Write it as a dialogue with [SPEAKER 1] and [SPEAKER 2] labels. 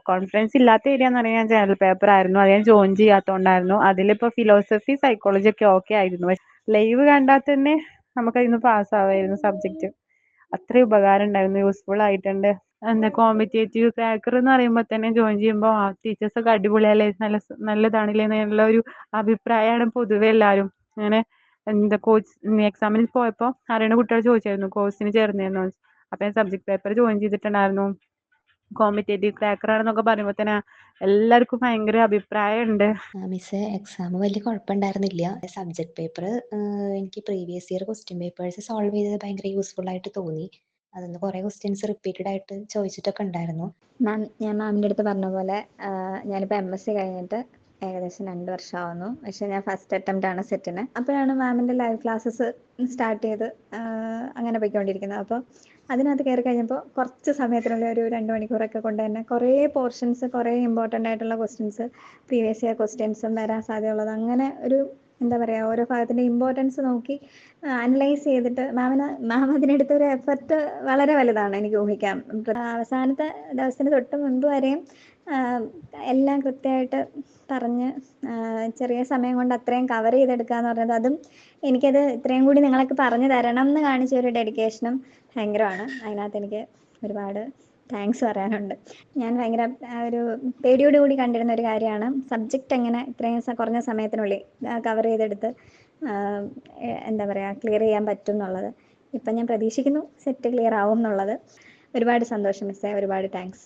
[SPEAKER 1] Confidence ഇല്ലാത്ത area എന്ന് പറഞ്ഞാൽ ജനറൽ പേപ്പർ ആയിരുന്നു. അത് ഞാൻ ജോയിൻ ചെയ്യാത്തതുകൊണ്ടായിരുന്നു. അതിലിപ്പോൾ ഫിലോസഫി സൈക്കോളജി ഒക്കെ ഓക്കെ ആയിരുന്നു. പക്ഷെ ലൈവ് കണ്ടാൽ തന്നെ നമുക്കതിന്ന് പാസ്സാവായിരുന്നു സബ്ജക്റ്റ്. അത്രയും ഉപകാരം ഉണ്ടായിരുന്നു, യൂസ്ഫുൾ ആയിട്ടുണ്ട്. എന്താ കോമ്പറ്റേറ്റീവ് ക്രാക്കർ എന്ന് പറയുമ്പോൾ തന്നെ ജോയിൻ ചെയ്യുമ്പോൾ ആ ടീച്ചേഴ്സൊക്കെ അടിപൊളിയല്ലേ, നല്ലതാണല്ലേ എന്നുള്ള ഒരു അഭിപ്രായമാണ് പൊതുവെ എല്ലാവരും. അങ്ങനെ എന്താ എക്സാമിന് പോയപ്പോൾ അറിയണ കുട്ടികൾ ചോദിച്ചായിരുന്നു കോഴ്സിന് ചേർന്നിരുന്നോ. അപ്പം ഞാൻ സബ്ജക്ട് പേപ്പർ ജോയിൻ ചെയ്തിട്ടുണ്ടായിരുന്നു. കോമ്പറ്റേറ്റീവ് ക്രാക്കർ ആണെന്നൊക്കെ പറയുമ്പോൾ തന്നെ എല്ലാവർക്കും ഭയങ്കര അഭിപ്രായമുണ്ട്.
[SPEAKER 2] മിസ്സേ, എക്സാം വലിയ കുഴപ്പമുണ്ടായിരുന്നില്ല. സബ്ജക്ട് പേപ്പർ എനിക്ക് previous year question papers solve ചെയ്തത് ഭയങ്കര യൂസ്ഫുൾ ആയിട്ട് തോന്നി. അതിന്ന് കുറേ ക്വസ്റ്റ്യൻസ് റിപ്പീറ്റഡ് ആയിട്ട് ചോദിച്ചിട്ടൊക്കെ ഉണ്ടായിരുന്നു.
[SPEAKER 3] മാം, ഞാൻ മാമിൻ്റെ അടുത്ത് പറഞ്ഞ പോലെ ഞാനിപ്പോൾ MSc കഴിഞ്ഞിട്ട് ഏകദേശം 2 വർഷമാവുന്നു. പക്ഷേ ഞാൻ ഫസ്റ്റ് അറ്റംപ്റ്റ് ആണ് സെറ്റിന്. അപ്പോഴാണ് മാമിൻ്റെ ലൈവ് ക്ലാസ്സസ് സ്റ്റാർട്ട് ചെയ്ത് അങ്ങനെ പോയിക്കൊണ്ടിരിക്കുന്നത്. അപ്പോൾ അതിനകത്ത് കയറി കഴിഞ്ഞപ്പോൾ കുറച്ച് സമയത്തിനുള്ളിൽ ഒരു 2 മണിക്കൂറൊക്കെ കൊണ്ട് തന്നെ കുറേ പോർഷൻസ്, കുറേ ഇമ്പോർട്ടൻ്റ് ആയിട്ടുള്ള ക്വസ്റ്റ്യൻസ്, പ്രീവിയസ് ഇയർ ക്വസ്റ്റ്യൻസും വരാൻ സാധ്യതയുള്ളത്, അങ്ങനെ ഒരു എന്താ പറയുക, ഓരോ ഭാഗത്തിൻ്റെ ഇമ്പോർട്ടൻസ് നോക്കി അനലൈസ് ചെയ്തിട്ട് മാം അതിനെടുത്ത ഒരു എഫർട്ട് വളരെ വലുതാണ്, എനിക്ക് ഊഹിക്കാം. അവസാനത്തെ ദിവസത്തിന് തൊട്ട് മുൻപ് വരെയും എല്ലാം കൃത്യമായിട്ട് പറഞ്ഞ് ചെറിയ സമയം കൊണ്ട് അത്രയും കവർ ചെയ്തെടുക്കുക എന്ന് പറഞ്ഞത്, അതും എനിക്കത് ഇത്രയും കൂടി നിങ്ങളൊക്കെ പറഞ്ഞു തരണം എന്ന് കാണിച്ച ഒരു ഡെഡിക്കേഷനും ഭയങ്കരമാണ്. അതിനകത്ത് എനിക്ക് ഒരുപാട് താങ്ക്സ് പറയാനുണ്ട്. ഞാൻ ഭയങ്കര ഒരു പേടിയോടുകൂടി കണ്ടിരുന്ന ഒരു കാര്യമാണ് സബ്ജക്റ്റ് എങ്ങനെ ഇത്രയും കുറഞ്ഞ സമയത്തിനുള്ളിൽ കവർ ചെയ്തെടുത്ത് എന്താ പറയുക, ക്ലിയർ ചെയ്യാൻ പറ്റും എന്നുള്ളത്. ഇപ്പം ഞാൻ പ്രതീക്ഷിക്കുന്നു സെറ്റ് ക്ലിയർ ആവും എന്നുള്ളത്. ഒരുപാട് സന്തോഷം മിസ്സേ, ഒരുപാട് താങ്ക്സ്.